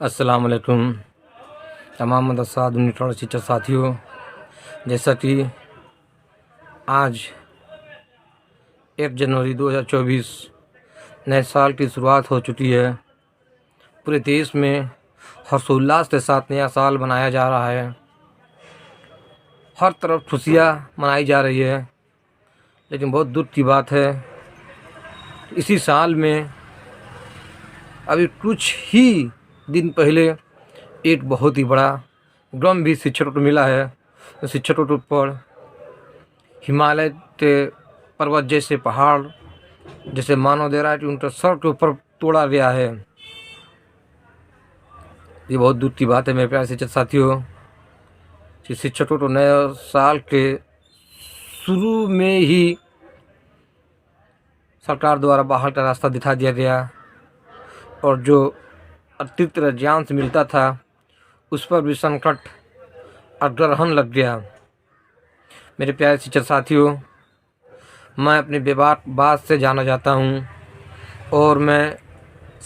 अस्सलाम वालेकुम तमाम मदरसा यूनिट शिक्षक साथियों। जैसा कि आज 1 जनवरी 2024 नए साल की शुरुआत हो चुकी है। पूरे देश में हर्षोल्लास के साथ नया साल मनाया जा रहा है। हर तरफ खुशियाँ मनाई जा रही है। लेकिन बहुत दुख की बात है, इसी साल में अभी कुछ ही दिन पहले एक बहुत ही बड़ा गम भी शिक्षकों को मिला है। शिक्षकों के ऊपर हिमालय के पर्वत जैसे पहाड़ जैसे मानव दे रहा है कि उनके सर के ऊपर तोड़ा गया है। ये बहुत दुख की बात है मेरे प्यारे शिक्षक साथियों कि शिक्षकों को नए साल के शुरू में ही सरकार द्वारा बाहर का रास्ता दिखा दिया गया और जो अतिरिक्त ज्ञान से मिलता था उस पर भी संकट और ग्रहण लग गया। मेरे प्यारे शिक्षक साथियों, मैं अपनी बात से जाना जाता हूँ और मैं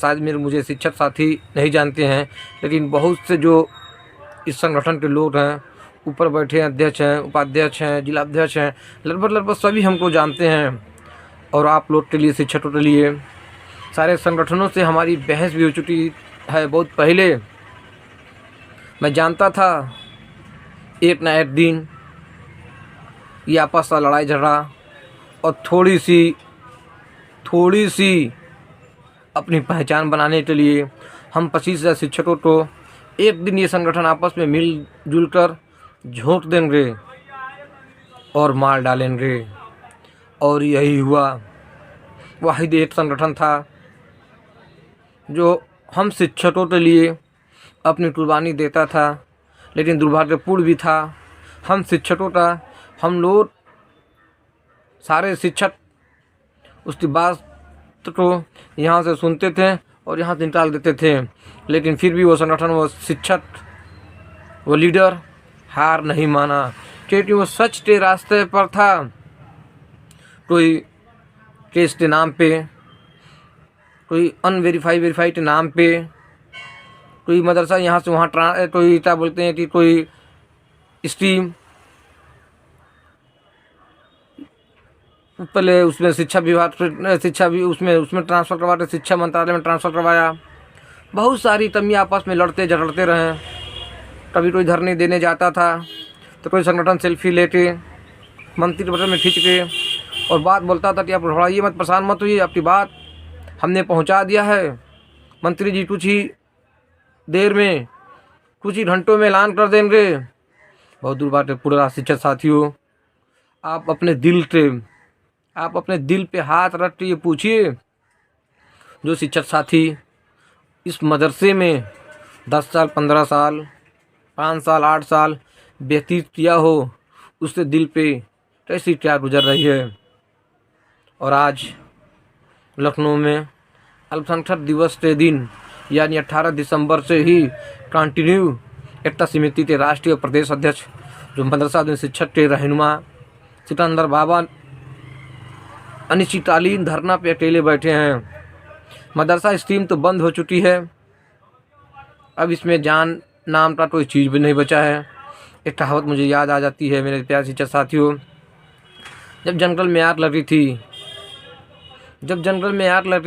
शायद मुझे शिक्षक साथी नहीं जानते हैं, लेकिन बहुत से जो इस संगठन के लोग हैं, ऊपर बैठे अध्यक्ष हैं, उपाध्यक्ष हैं, जिलाध्यक्ष हैं, लगभग सभी हमको जानते हैं। और आप लोग के लिए, शिक्षकों के लिए, सारे संगठनों से हमारी बहस भी हो चुकी है। बहुत पहले मैं जानता था एक ना एक दिन ये आपस का लड़ाई झगड़ा और थोड़ी सी अपनी पहचान बनाने के लिए हम 25,000 शिक्षकों को एक दिन ये संगठन आपस में मिलजुल कर झोंक देंगे और मार डालेंगे। और यही हुआ। वाहिद एक संगठन था जो हम शिक्षकों के लिए अपनी कुर्बानी देता था, लेकिन दुर्भाग्यपूर्ण भी था। हम शिक्षकों का, हम लोग सारे शिक्षक उसकी बात को यहाँ से सुनते थे और यहाँ से निकाल देते थे, लेकिन फिर भी वो संगठन, वो शिक्षक, वो लीडर हार नहीं माना, क्योंकि वो सच के रास्ते पर था। कोई केस के नाम पे, कोई वेरीफाई के नाम पे, कोई मदरसा यहाँ से वहाँ कोई क्या बोलते हैं कि कोई स्ट्रीम पहले उसमें शिक्षा विभाग उसमें ट्रांसफ़र करवाते, शिक्षा मंत्रालय में ट्रांसफ़र करवाया। बहुत सारी तमियाँ आपस में लड़ते झगड़ते रहे। कभी कोई धरने देने जाता था तो कोई संगठन सेल्फी लेके मंत्री बटन में खींच के और बात बोलता था कि आप घबराइए मत, परेशान मत होइए, आपकी बात हमने पहुंचा दिया है, मंत्री जी कुछ ही देर में, कुछ ही घंटों में ऐलान कर देंगे। बहुत दूर बात है। पूरा शिक्षक साथियों, आप अपने दिल पे हाथ रख के ये पूछिए, जो शिक्षक साथी इस मदरसे में 10 साल, 15 साल, 5 साल, 8 साल व्यतीत किया हो, उससे दिल पे कैसी क्या गुजर रही है। और आज लखनऊ में अल्पसंख्यक दिवस के दिन यानी 18 दिसंबर से ही कंटिन्यू एकता समिति के राष्ट्रीय और प्रदेश अध्यक्ष, जो मदरसा शिक्षक के रहनुमा सिकंदर बाबा, अनिश्चितकालीन धरना पे अकेले बैठे हैं। मदरसा स्ट्रीम तो बंद हो चुकी है, अब इसमें जान नाम का कोई चीज़ भी नहीं बचा है। एक कहावत मुझे याद आ जाती है मेरे प्यारे शिक्षक साथियों, जब जंगल में आग लगी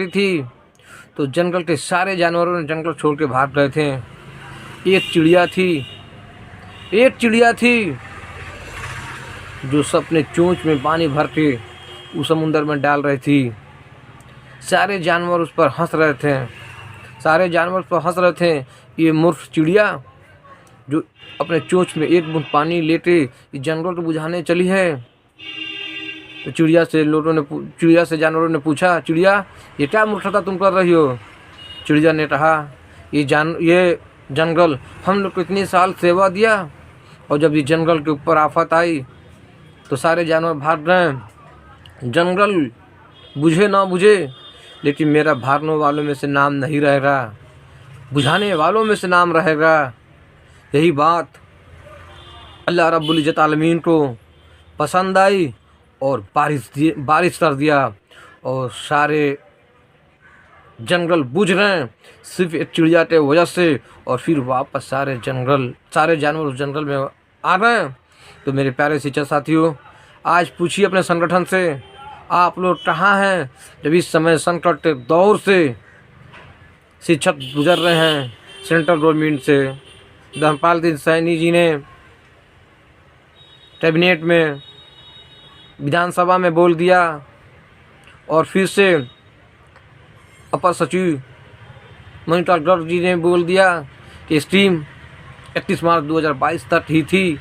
थी तो जंगल के सारे जानवरों ने जंगल छोड़ के भाग गए थे। एक चिड़िया थी जो अपने चोंच में पानी भर के उस समुंदर में डाल रही थी। सारे जानवर उस पर हंस रहे थे। ये मूर्ख चिड़िया जो अपने चोंच में एक बूंद पानी लेके इस जंगल को बुझाने चली है। तो चिड़िया से जानवरों ने पूछा, चिड़िया ये क्या मूर्खता तुम कर रही हो? चिड़िया ने कहा, ये जंगल हम लोग को इतने साल सेवा दिया और जब ये जंगल के ऊपर आफत आई तो सारे जानवर भाग गए। जंगल बुझे ना बुझे, लेकिन मेरा भागने वालों में से नाम नहीं रहेगा, बुझाने वालों में से नाम रहेगा। यही बात अल्लाह रब्बुल इज़्ज़त आलमीन को पसंद आई और बारिश कर दिया और सारे जंगल बुझ रहे हैं सिर्फ एक चिड़िया के वजह से, और फिर वापस सारे जानवर उस जंगल में आ रहे हैं। तो मेरे प्यारे शिक्षक साथियों, आज पूछिए अपने संगठन से, आप लोग कहाँ हैं जब इस समय संकट के दौर से शिक्षक गुजर रहे हैं। सेंट्रल गवर्नमेंट से धर्मपाल सिंह सैनी जी ने कैबिनेट में, विधानसभा में बोल दिया, और फिर से अपर सचिव मनीलाल गर्ग जी ने बोल दिया कि स्कीम 31 मार्च 2022 तक ही थी।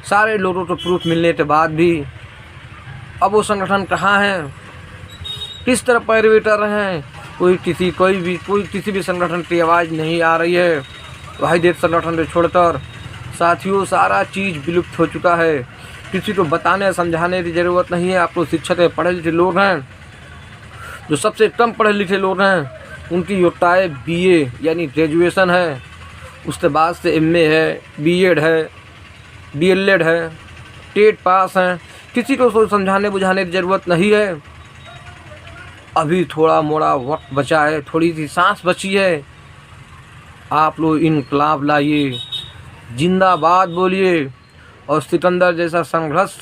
सारे लोगों को प्रूफ मिलने के बाद भी अब वो संगठन कहाँ हैं, किस तरह पैरवी कर रहे हैं, कोई किसी भी संगठन की आवाज़ नहीं आ रही है। वाहिद संगठन को छोड़कर साथियों सारा चीज़ विलुप्त हो चुका है। किसी को बताने समझाने की ज़रूरत नहीं है। आप लोग शिक्षक है, पढ़े लिखे लोग हैं। जो सबसे कम पढ़े लिखे लोग हैं उनकी योग्यता BA यानी ग्रेजुएशन है, उसके बाद से MA है, B.Ed है, DLED है, टेट पास हैं। किसी को सोच समझाने बुझाने की ज़रूरत नहीं है। अभी थोड़ा मोड़ा वक्त बचा है, थोड़ी सी सांस बची है। आप लोग इनकलाब लाइए, जिंदाबाद बोलिए, और सिकंदर जैसा संघर्ष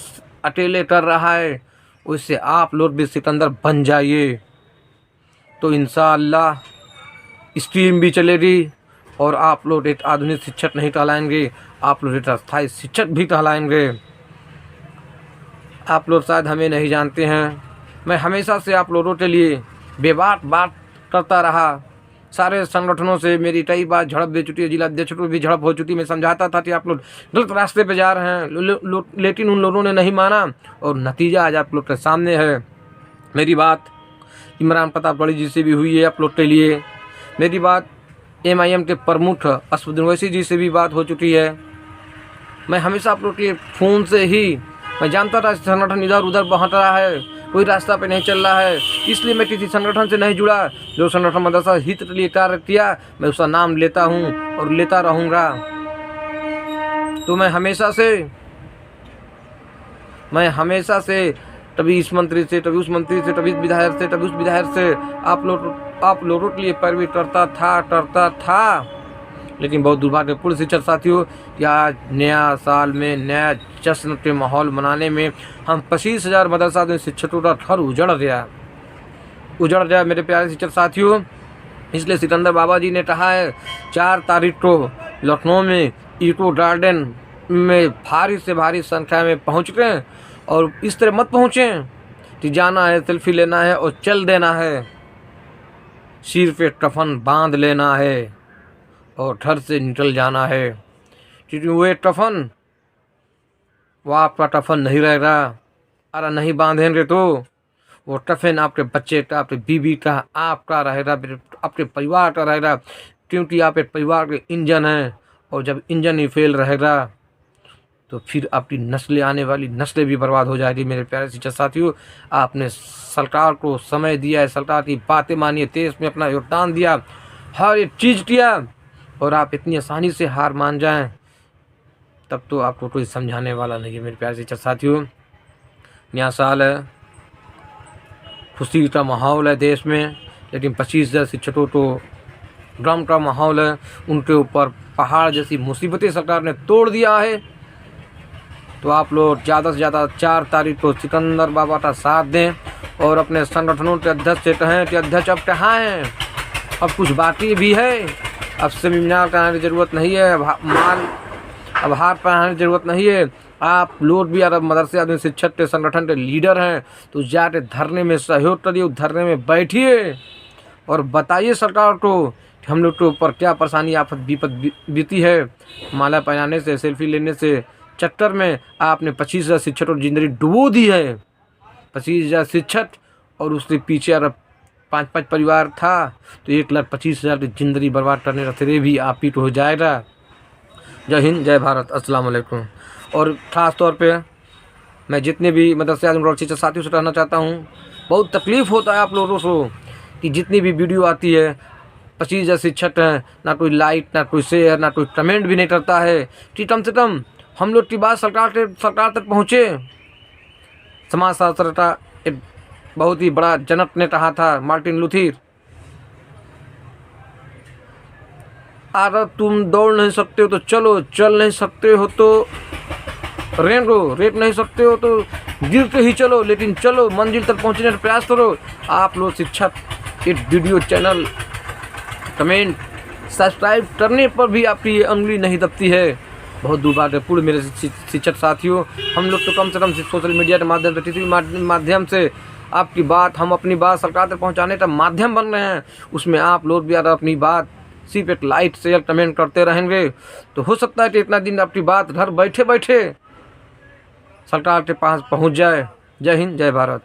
अकेले कर रहा है उससे आप लोग भी सिकंदर बन जाइए। तो इंशाअल्लाह स्ट्रीम भी चलेगी और आप लोग एक आधुनिक शिक्षक नहीं कहलाएंगे, आप लोग एक अस्थायी शिक्षक भी कहलाएंगे। आप लोग शायद हमें नहीं जानते हैं, मैं हमेशा से आप लोगों के लिए बेबाक बात करता रहा। सारे संगठनों से मेरी कई बार झड़प दे चुकी है, जिला अध्यक्ष को भी झड़प हो चुकी। मैं समझाता था कि आप लोग गलत रास्ते पे जा रहे हैं, लेकिन उन लोगों ने नहीं माना, और नतीजा आज आप लोग के सामने है। मेरी बात इमरान प्रताप बड़ी जी से भी हुई है आप लोग के लिए। मेरी बात MIM के प्रमुख असदुद्दीन ओवैसी जी से भी बात हो चुकी है। मैं हमेशा आप लोग के फ़ोन से ही, मैं जानता था संगठन इधर उधर बहट रहा है, कोई रास्ता पे नहीं चल रहा है, इसलिए मैं किसी संगठन से नहीं जुड़ा। जो संगठन मदरसा हित के लिए कार्य किया मैं उसका नाम लेता हूँ और लेता रहूँगा। तो मैं हमेशा से कभी इस मंत्री से, कभी उस मंत्री से, कभी इस विधायक से, कभी उस विधायक से आप लोगों के लिए पैरवी करता था। लेकिन बहुत दुर्भाग्यपूर्ण शिक्षक साथियों कि आज नया साल में नया जश्न के माहौल मनाने में हम 25,000 मदरसा में शिक्षकों का घर उजड़ गया मेरे प्यारे शिक्षक साथियों। इसलिए सिकंदर बाबा जी ने कहा है 4 तारीख को लखनऊ में इको गार्डन में भारी से भारी संख्या में पहुँच गए, और इस तरह मत पहुँचें कि जाना है, सेल्फी लेना है और चल देना है। सिर पे कफन बांध लेना है और घर से निकल जाना है, क्योंकि वो आपका कफन नहीं रहेगा। अरे नहीं बांधेंगे तो वो कफन आपके बच्चे का, आपके बीवी का, आपका रहेगा, आपके परिवार का रहेगा, क्योंकि आप एक परिवार के इंजन हैं। और जब इंजन ही फेल रहेगा तो फिर आपकी नस्लें, आने वाली नस्लें भी बर्बाद हो जाएगी। मेरे प्यारे शिक्षक साथियों, आपने सरकार को समय दिया है, सरकार की बातें मानी है, देश में अपना योगदान दिया, हर एक चीज़ किया, और आप इतनी आसानी से हार मान जाएं, तब तो आपको कोई समझाने वाला नहीं है। मेरे प्यारे शिक्षक साथियों, नया साल है, खुशी का माहौल है देश में, लेकिन 25,000 शिक्षकों को ड्राम का माहौल है, उनके ऊपर पहाड़ जैसी मुसीबतें सरकार ने तोड़ दिया है। तो आप लोग ज़्यादा से ज़्यादा 4 तारीख को सिकंदर बाबा का साथ दें, और अपने संगठनों के अध्यक्ष से कहें कि अध्यक्ष अब कहाँ हैं, अब कुछ बाकी भी है, अब सेमिनार कराने की ज़रूरत नहीं है, अब हार पहनाने की ज़रूरत नहीं है। आप लोग भी अगर मदरसे आदमी शिक्षक के संगठन के लीडर हैं तो जाके धरने में सहयोग करिए, धरने में बैठिए और बताइए सरकार को कि हम लोग के ऊपर क्या परेशानी आफत विपद बीती है। माला पहनाने से, सेल्फी लेने से चक्कर में आपने 25,000 शिक्षकों की जिंदगी डुबो दी है। 25,000 शिक्षक और उसके पीछे अगर 5-5 परिवार था तो 1,25,000 की जिंदगी बर्बाद करने का श्रेय भी आप ही को हो जाएगा। जय हिंद, जय भारत, अस्सलाम वालेकुम। और ख़ास तौर पे मैं जितने भी मदरसे आजम शिक्षक साथियों से कहना चाहता हूँ, बहुत तकलीफ़ होता है आप लोगों को कि जितनी भी वीडियो आती है 25,000 शिक्षक हैं, ना कोई लाइक, ना कोई शेयर, ना कोई कमेंट भी नहीं करता है कि कम से कम हम लोग की बात सरकार तक पहुँचे। समाज शास्त्र का एक बहुत ही बड़ा जनक ने कहा था, मार्टिन लूथर, अगर तुम दौड़ नहीं सकते हो तो चलो, चल नहीं सकते हो तो रेंग नहीं सकते हो तो गिरते ही चलो, लेकिन चलो, मंजिल तक पहुंचने का प्रयास करो। आप लोग शिक्षक एक वीडियो चैनल कमेंट सब्सक्राइब करने पर भी आपकी ये उंगली नहीं दबती है। बहुत दुर्भाग्यपूर्ण मेरे शिक्षक साथियों। हम लोग तो कम से कम सोशल मीडिया के माध्यम से, टीवी माध्यम से आपकी बात, हम अपनी बात सरकार तक पहुंचाने का माध्यम बन रहे हैं। उसमें आप लोग भी अगर अपनी बात सिर्फ एक लाइक शेयर कमेंट करते रहेंगे तो हो सकता है कि इतना दिन आपकी बात घर बैठे बैठे सरकार के पास पहुंच जाए। जय हिंद, जय भारत।